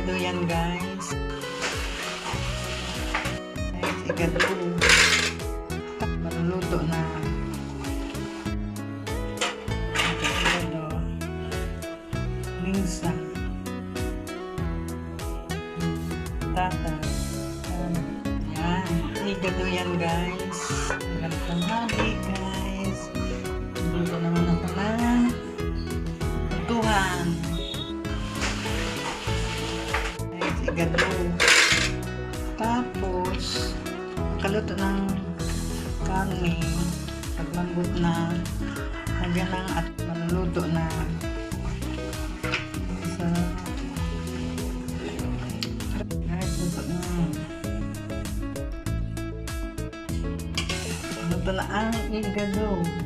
igado yan guys. Igado. Maluluto na. Igado. Minsa. Tata. Yan. Igado yan guys. Magandang hali guys. Luto naman ako ng tutuhan. Igado. Tapos kaluto ng karne, paglambot na lagyan ng at maluluto na sa guys, luto na ang igado.